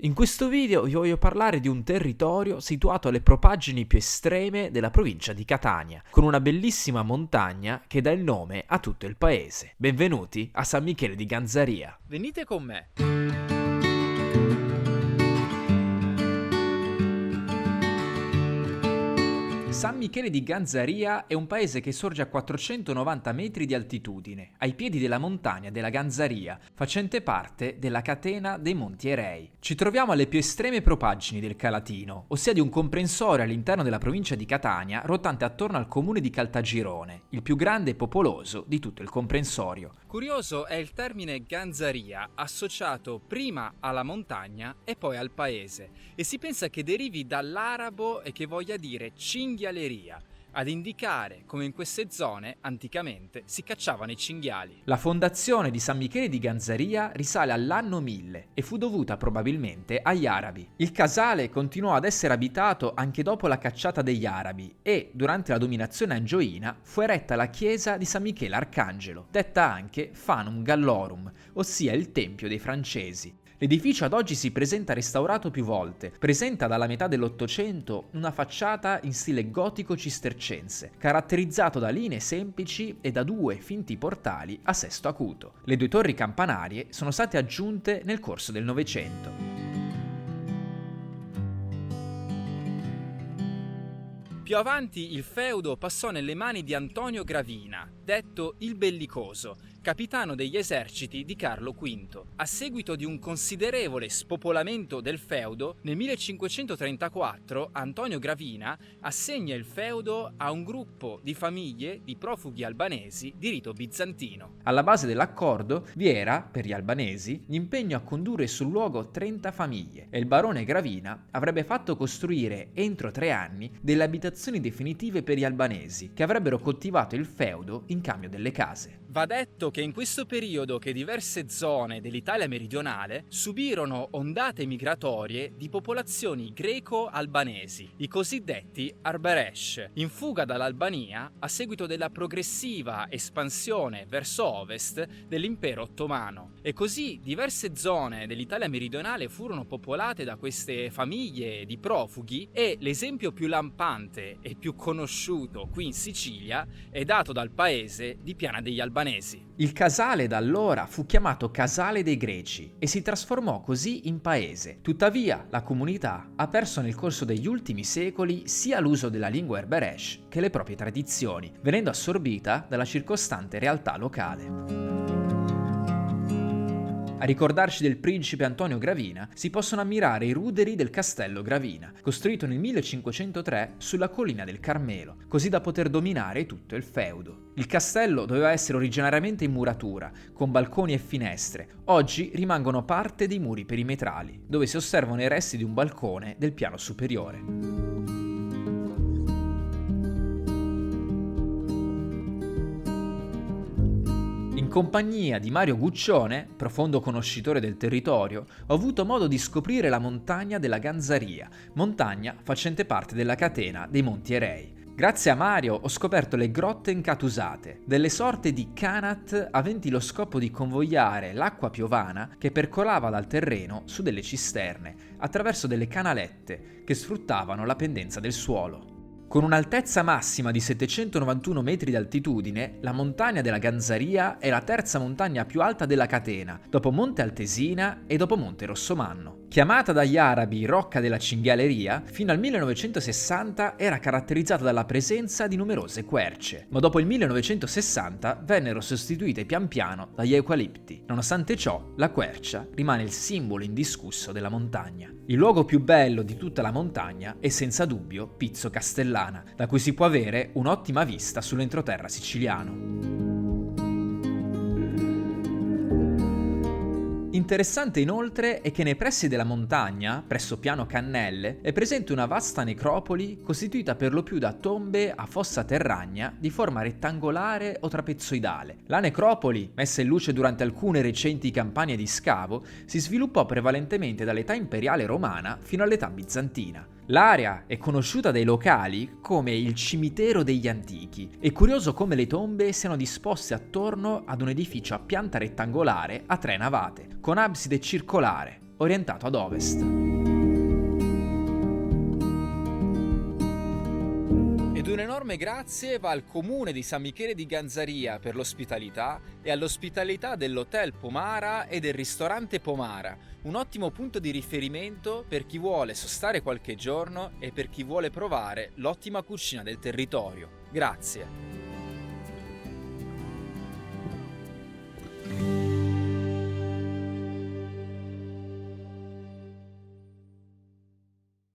In questo video vi voglio parlare di un territorio situato alle propaggini più estreme della provincia di Catania, con una bellissima montagna che dà il nome a tutto il paese. Benvenuti a San Michele di Ganzaria. Venite con me. San Michele di Ganzaria è un paese che sorge a 490 metri di altitudine, ai piedi della montagna della Ganzaria, facente parte della catena dei Monti Erei. Ci troviamo alle più estreme propaggini del Calatino, ossia di un comprensorio all'interno della provincia di Catania, ruotante attorno al comune di Caltagirone, il più grande e popoloso di tutto il comprensorio. Curioso è il termine Ganzaria, associato prima alla montagna e poi al paese, e si pensa che derivi dall'arabo e che voglia dire cinghialeria, ad indicare come in queste zone anticamente si cacciavano i cinghiali. La fondazione di San Michele di Ganzaria risale all'anno 1000 e fu dovuta probabilmente agli arabi. Il casale continuò ad essere abitato anche dopo la cacciata degli arabi e, durante la dominazione angioina, fu eretta la chiesa di San Michele Arcangelo, detta anche Fanum Gallorum, ossia il tempio dei francesi. L'edificio ad oggi si presenta restaurato più volte, presenta dalla metà dell'Ottocento una facciata in stile gotico cistercense, caratterizzato da linee semplici e da due finti portali a sesto acuto. Le due torri campanarie sono state aggiunte nel corso del Novecento. Più avanti il feudo passò nelle mani di Antonio Gravina, detto il Bellicoso, capitano degli eserciti di Carlo V. A seguito di un considerevole spopolamento del feudo, nel 1534 Antonio Gravina assegna il feudo a un gruppo di famiglie di profughi albanesi di rito bizantino. Alla base dell'accordo vi era, per gli albanesi, l'impegno a condurre sul luogo 30 famiglie e il barone Gravina avrebbe fatto costruire entro 3 anni delle abitazioni definitive per gli albanesi che avrebbero coltivato il feudo in cambio delle case. Va detto che in questo periodo che diverse zone dell'Italia meridionale subirono ondate migratorie di popolazioni greco-albanesi, i cosiddetti Arberesh, in fuga dall'Albania a seguito della progressiva espansione verso ovest dell'impero ottomano. E così diverse zone dell'Italia meridionale furono popolate da queste famiglie di profughi e l'esempio più lampante e più conosciuto qui in Sicilia è dato dal paese di Piana degli Albanesi. Il casale da allora fu chiamato Casale dei Greci e si trasformò così in paese. Tuttavia, la comunità ha perso nel corso degli ultimi secoli sia l'uso della lingua Arberesh che le proprie tradizioni, venendo assorbita dalla circostante realtà locale. A ricordarci del principe Antonio Gravina si possono ammirare i ruderi del castello Gravina, costruito nel 1503 sulla collina del Carmelo, così da poter dominare tutto il feudo. Il castello doveva essere originariamente in muratura, con balconi e finestre. Oggi rimangono parte dei muri perimetrali, dove si osservano i resti di un balcone del piano superiore. In compagnia di Mario Guccione, profondo conoscitore del territorio, ho avuto modo di scoprire la montagna della Ganzaria, montagna facente parte della catena dei Monti Erei. Grazie a Mario ho scoperto le grotte incatusate, delle sorte di kanat aventi lo scopo di convogliare l'acqua piovana che percolava dal terreno su delle cisterne, attraverso delle canalette che sfruttavano la pendenza del suolo. Con un'altezza massima di 791 metri di altitudine, la montagna della Ganzaria è la terza montagna più alta della catena, dopo Monte Altesina e dopo Monte Rossomanno. Chiamata dagli arabi Rocca della Cinghialeria, fino al 1960 era caratterizzata dalla presenza di numerose querce, ma dopo il 1960 vennero sostituite pian piano dagli eucalipti. Nonostante ciò, la quercia rimane il simbolo indiscusso della montagna. Il luogo più bello di tutta la montagna è senza dubbio Pizzo Castellana, da cui si può avere un'ottima vista sull'entroterra siciliano. Interessante inoltre è che nei pressi della montagna, presso Piano Cannelle, è presente una vasta necropoli costituita per lo più da tombe a fossa terragna di forma rettangolare o trapezoidale. La necropoli, messa in luce durante alcune recenti campagne di scavo, si sviluppò prevalentemente dall'età imperiale romana fino all'età bizantina. L'area è conosciuta dai locali come il cimitero degli antichi. È curioso come le tombe siano disposte attorno ad un edificio a pianta rettangolare a 3 navate, con abside circolare. orientato ad ovest. Ed un enorme grazie va al comune di San Michele di Ganzaria per l'ospitalità e all'ospitalità dell'Hotel Pomara e del ristorante Pomara, un ottimo punto di riferimento per chi vuole sostare qualche giorno e per chi vuole provare l'ottima cucina del territorio. Grazie!